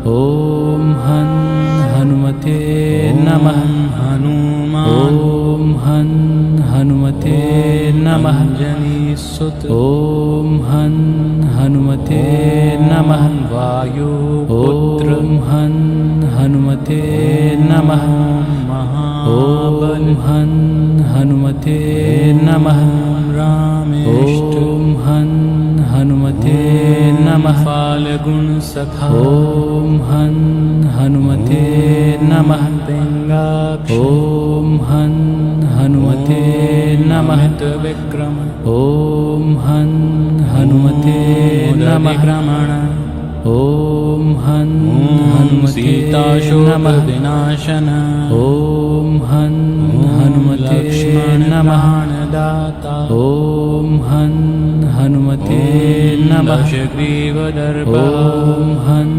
ॐ हं हनुमते नमः। हनुमान् ॐ हं हनुमते नमः। अंजनीसुत ॐ हं हनुमते नमः। वायुपुत्र ॐ हं हनुमते नमः। महाबल ॐ हं हनुमते नमः। रामेष्ट ॐ हं हनुमते नमः। फाल्गुन सखा ॐ हं हनुमते नमः। पिंगाक्ष ॐ हं हनुमते नमः। विक्रम ॐ हं हनुमते नमः। क्रमण ॐ हं हनुमते सीताशोक नमः। विनाशन ॐ हं हनुमते नमः। दाता ॐ हं हनुमते नमः। दशग्रीवदर्प ॐ हं